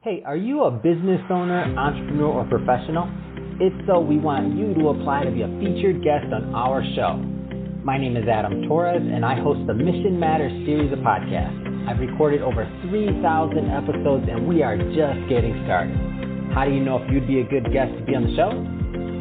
Hey, are you a business owner, entrepreneur, or professional? If so, we want you to apply to be a featured guest on our show. My name is Adam Torres, and I host the Mission Matters series of podcasts. I've recorded over 3,000 episodes, and we are just getting started. How do you know if you'd be a good guest to be on the show?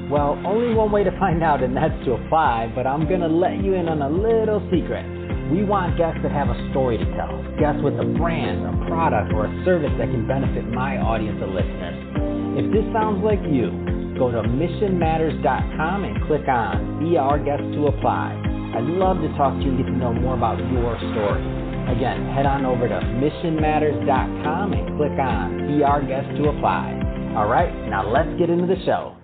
Well, only one way to find out, and that's to apply, but I'm going to let you in on a little secret. We want guests that have a story to tell, guests with a brand, a product, or a service that can benefit my audience of listeners. If this sounds like you, go to missionmatters.com and click on Be Our Guest to apply. I'd love to talk to you and get to know more about your story. Again, head on over to missionmatters.com and click on Be Our Guest to apply. All right, now let's get into the show.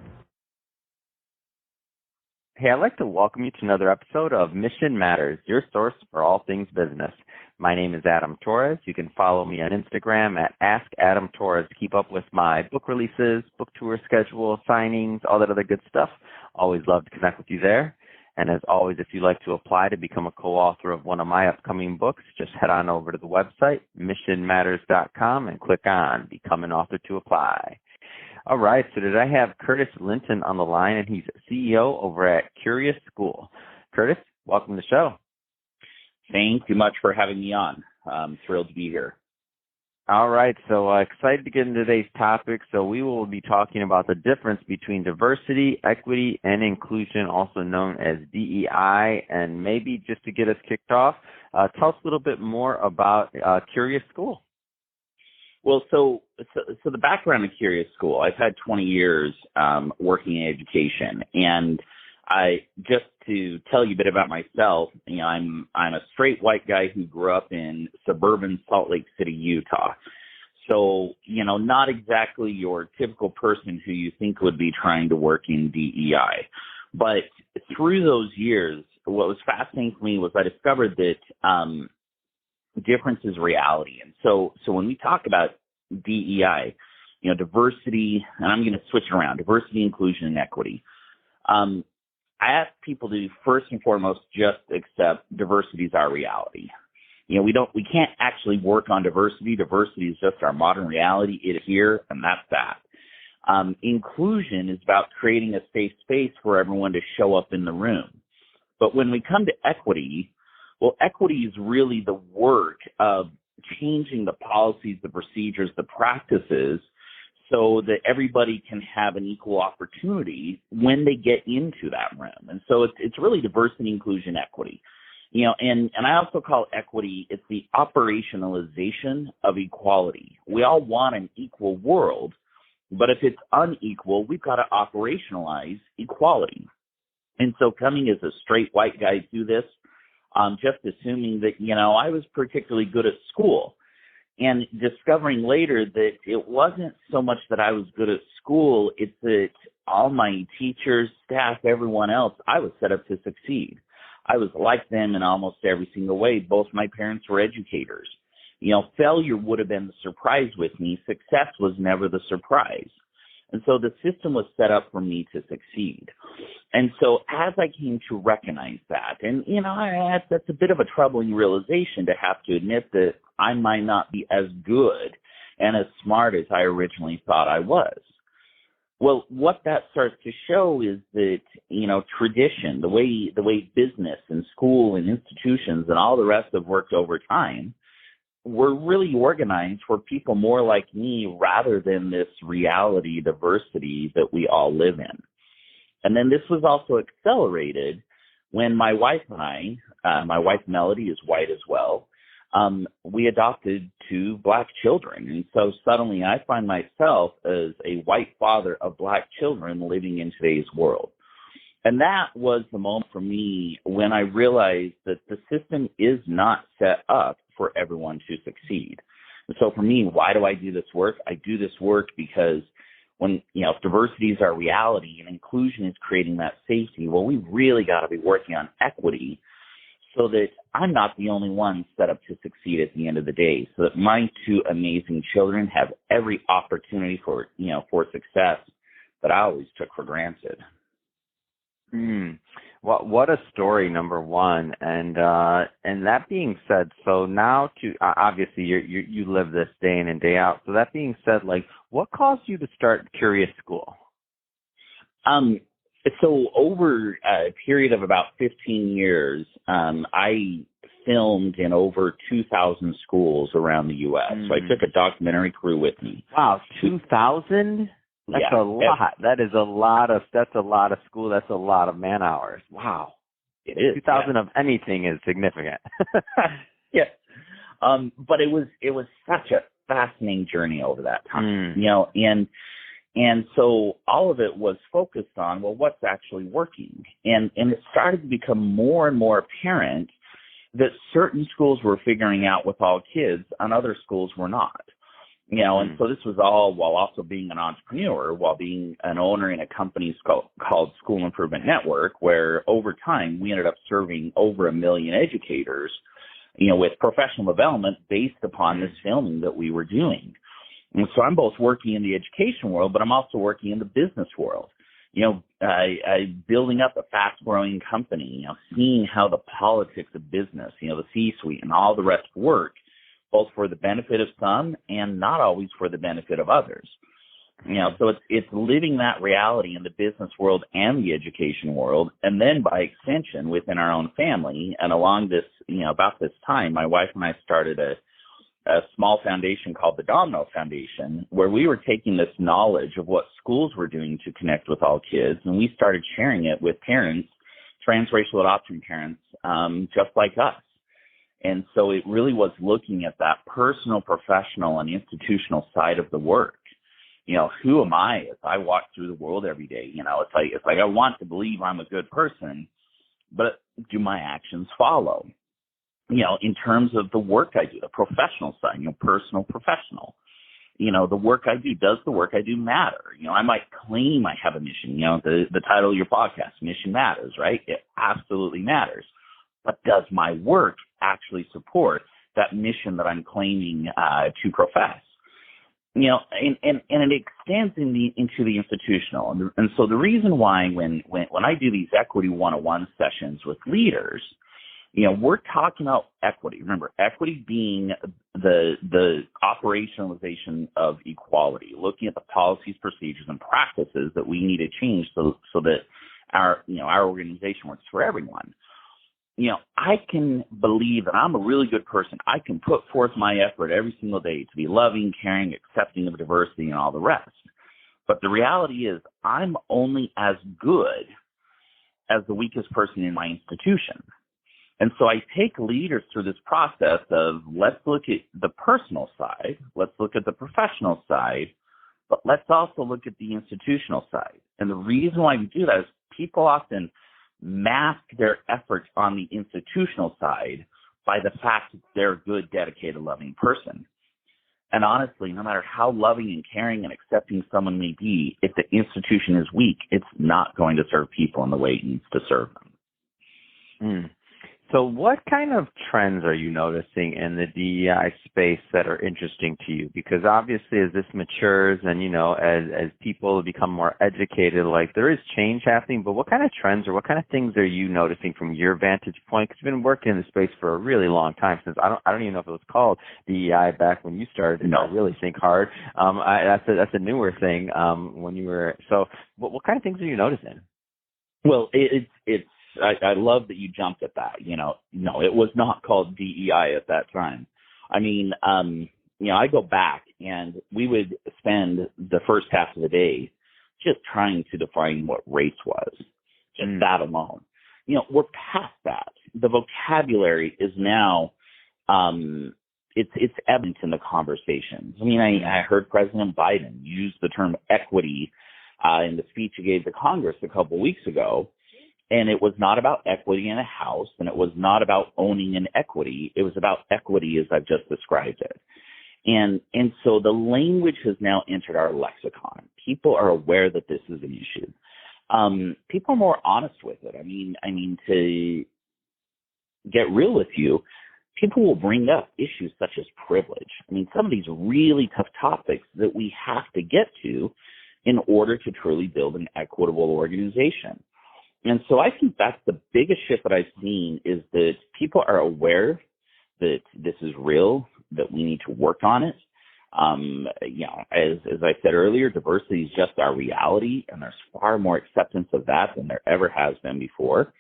Hey, I'd like to welcome you to another episode of Mission Matters, your source for all things business. My name is Adam Torres. You can follow me on Instagram at AskAdamTorres to keep up with my book releases, book tour schedule, signings, all that other good stuff. Always love to connect with you there. And as always, if you'd like to apply to become a co-author of one of my upcoming books, just head on over to the website, missionmatters.com, and click on Become an Author to apply. All right, so today I have Curtis Linton on the line, and he's CEO over at Curious School. Curtis, welcome to the show. Thank you much for having me on. I'm thrilled to be here. All right, so excited to get into today's topic. So we will be talking about the difference between diversity, equity, and inclusion, also known as DEI. And maybe just to get us kicked off, tell us a little bit more about Curious School. Well, so the background of Curious School, I've had 20 years working in education, and just to tell you a bit about myself, I'm a straight white guy who grew up in suburban Salt Lake City, Utah. So, not exactly your typical person who you think would be trying to work in DEI. But through those years, what was fascinating for me was I discovered that difference is reality. And so when we talk about DEI, diversity, and I'm going to switch it around, diversity, inclusion, and equity. I ask people to first and foremost just accept diversity is our reality. We can't actually work on diversity. Diversity is just our modern reality. It is here, and that's that. Inclusion is about creating a safe space for everyone to show up in the room. But when we come to equity, well, equity is really the work of changing the policies, the procedures, the practices so that everybody can have an equal opportunity when they get into that room. And so it's really diversity, inclusion, equity. And I also call equity, it's the operationalization of equality. We all want an equal world, but if it's unequal, we've got to operationalize equality. And so coming as a straight white guy through this, just assuming that, I was particularly good at school, and discovering later that it wasn't so much that I was good at school, it's that all my teachers, staff, everyone else, I was set up to succeed. I was like them in almost every single way. Both my parents were educators. Failure would have been the surprise with me. Success was never the surprise. And so the system was set up for me to succeed. And so as I came to recognize that, and, that's a bit of a troubling realization to have to admit that I might not be as good and as smart as I originally thought I was. Well, what that starts to show is that, tradition, the way business and school and institutions and all the rest have worked over time, we're really organized for people more like me rather than this reality diversity that we all live in. And then this was also accelerated when my wife and I, my wife Melody is white as well, we adopted 2 Black children. And so suddenly I find myself as a white father of Black children living in today's world. And that was the moment for me when I realized that the system is not set up for everyone to succeed. And so for me, why do I do this work? I do this work because when, if diversity is our reality and inclusion is creating that safety, well, we really got to be working on equity so that I'm not the only one set up to succeed at the end of the day, so that my 2 amazing children have every opportunity for success that I always took for granted. What a story, number one. And that being said, so now to obviously you live this day in and day out. So that being said, like, what caused you to start Curious School? So over a period of about 15 years, I filmed in over 2,000 schools around the U.S. So I took a documentary crew with me. Wow, 2,000? That's a lot. That's a lot of school. That's a lot of man hours. Wow. It is. 2,000 of anything is significant. Yeah. But it was such a fascinating journey over that time, and so all of it was focused on, well, what's actually working? And it started to become more and more apparent that certain schools were figuring out with all kids and other schools were not. And so this was all while also being an entrepreneur, while being an owner in a company called School Improvement Network, where over time we ended up serving over 1 million educators, with professional development based upon this filming that we were doing. And so I'm both working in the education world, but I'm also working in the business world. I building up a fast-growing company, seeing how the politics of business, the C-suite and all the rest work, both for the benefit of some and not always for the benefit of others. So it's living that reality in the business world and the education world, and then by extension within our own family. And along this, about this time, my wife and I started a small foundation called the Domino Foundation, where we were taking this knowledge of what schools were doing to connect with all kids, and we started sharing it with parents, transracial adoption parents, just like us. And so it really was looking at that personal, professional, and institutional side of the work. Who am I as I walk through the world every day? It's like I want to believe I'm a good person, but do my actions follow? In terms of the work I do, the professional side, personal, professional, the work I do, does the work I do matter? I might claim I have a mission, the title of your podcast, Mission Matters, right? It absolutely matters. But does my work actually support that mission that I'm claiming to profess? And it extends into the institutional. And so the reason why when I do these Equity 101 sessions with leaders, we're talking about equity. Remember, equity being the operationalization of equality, looking at the policies, procedures, and practices that we need to change so that our organization works for everyone. I can believe that I'm a really good person. I can put forth my effort every single day to be loving, caring, accepting of diversity, and all the rest. But the reality is I'm only as good as the weakest person in my institution. And so I take leaders through this process of let's look at the personal side, let's look at the professional side, but let's also look at the institutional side. And the reason why we do that is people often mask their efforts on the institutional side by the fact that they're a good, dedicated, loving person. And honestly, no matter how loving and caring and accepting someone may be, if the institution is weak, it's not going to serve people in the way it needs to serve them. So what kind of trends are you noticing in the DEI space that are interesting to you? Because obviously as this matures and, as people become more educated, like there is change happening, but what kind of trends or what kind of things are you noticing from your vantage point? Because you've been working in the space for a really long time, since I don't even know if it was called DEI back when you started. No. I really think hard. That's a newer thing when you were, so what kind of things are you noticing? Well, I love that you jumped at that. No, it was not called DEI at that time. I mean, I go back and we would spend the first half of the day just trying to define what race was, just that alone. We're past that. The vocabulary is now, it's evident in the conversations. I mean, I heard President Biden use the term equity in the speech he gave to Congress a couple of weeks ago. And it was not about equity in a house, and it was not about owning an equity. It was about equity as I've just described it. And so the language has now entered our lexicon. People are aware that this is an issue. People are more honest with it. I mean, to get real with you, people will bring up issues such as privilege. I mean, some of these really tough topics that we have to get to in order to truly build an equitable organization. And so I think that's the biggest shift that I've seen is that people are aware that this is real, that we need to work on it. As I said earlier, diversity is just our reality, and there's far more acceptance of that than there ever has been before.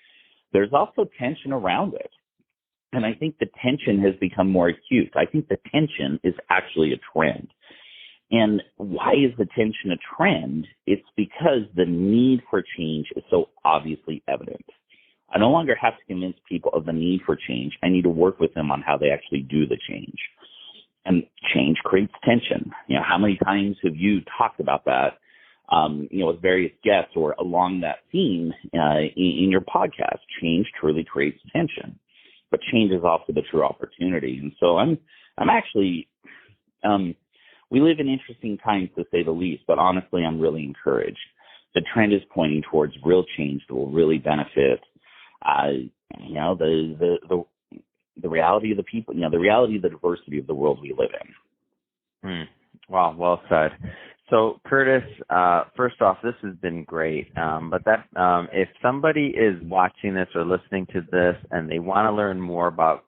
There's also tension around it. And I think the tension has become more acute. I think the tension is actually a trend. And why is the tension a trend? It's because the need for change is so obviously evident. I no longer have to convince people of the need for change. I need to work with them on how they actually do the change. And change creates tension. How many times have you talked about that, with various guests or along that theme in your podcast? Change truly creates tension, but change is also the true opportunity. And so I'm actually, we live in interesting times to say the least, but honestly, I'm really encouraged. The trend is pointing towards real change that will really benefit, the reality of the people, the reality of the diversity of the world we live in. Wow, well said. So, Curtis, first off, this has been great. But if somebody is watching this or listening to this and they want to learn more about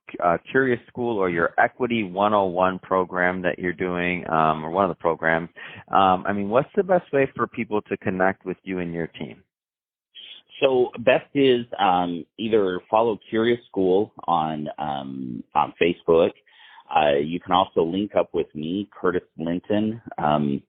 Curious School or your Equity 101 program that you're doing, or one of the programs, what's the best way for people to connect with you and your team? So best is either follow Curious School on Facebook. You can also link up with me, Curtis Linton, on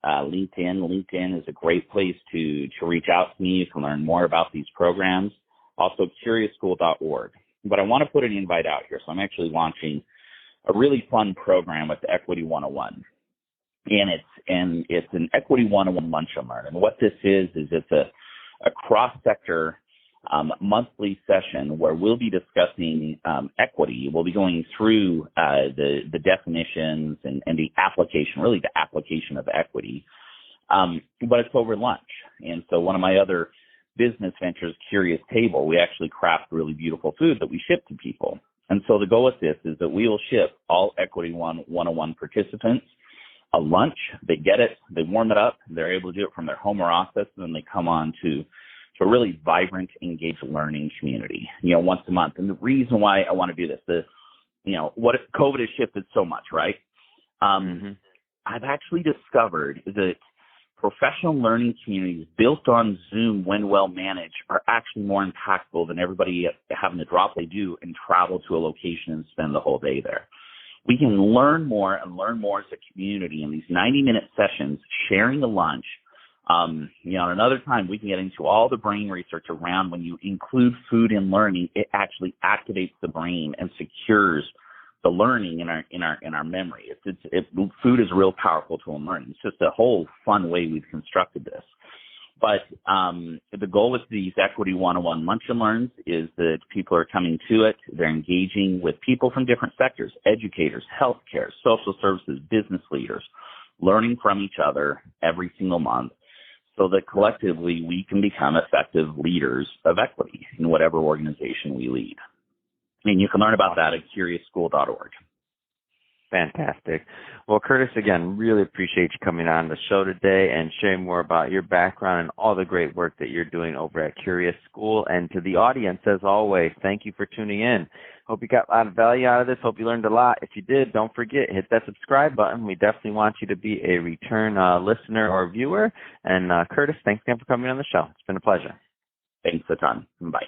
LinkedIn. LinkedIn is a great place to reach out to me. You can learn more about these programs. Also, CuriousSchool.org. But I want to put an invite out here. So I'm actually launching a really fun program with Equity 101. And it's an Equity 101 Lunch and Learn. And what this is it's a cross-sector monthly session where we'll be discussing equity. We'll be going through the definitions and the application, really the application of equity, but it's over lunch. And so one of my other business ventures, Curious Table, we actually craft really beautiful food that we ship to people. And so the goal with this is that we will ship all Equity 101 participants a lunch. They get it, they warm it up, they're able to do it from their home or office, and then they come on to a really vibrant, engaged learning community, once a month. And the reason why I want to do this, what if COVID has shifted so much, right? I've actually discovered that professional learning communities built on Zoom, when well managed, are actually more impactful than everybody having to drop they do and travel to a location and spend the whole day there. We can learn more as a community in these 90-minute sessions, sharing the lunch. Another time we can get into all the brain research around when you include food in learning, it actually activates the brain and secures the learning in our memory. Food is a real powerful tool in learning. It's just a whole fun way we've constructed this. But the goal with these Equity 101 Lunch and Learns is that people are coming to it. They're engaging with people from different sectors, educators, healthcare, social services, business leaders, learning from each other every single month so that collectively we can become effective leaders of equity in whatever organization we lead. And you can learn about that at CuriousSchool.org. Fantastic. Well, Curtis, again, really appreciate you coming on the show today and sharing more about your background and all the great work that you're doing over at Curious School. And to the audience, as always, thank you for tuning in. Hope you got a lot of value out of this. Hope you learned a lot. If you did, don't forget, hit that subscribe button. We definitely want you to be a return listener or viewer. And Curtis, thanks again for coming on the show. It's been a pleasure. Thanks a ton. Bye.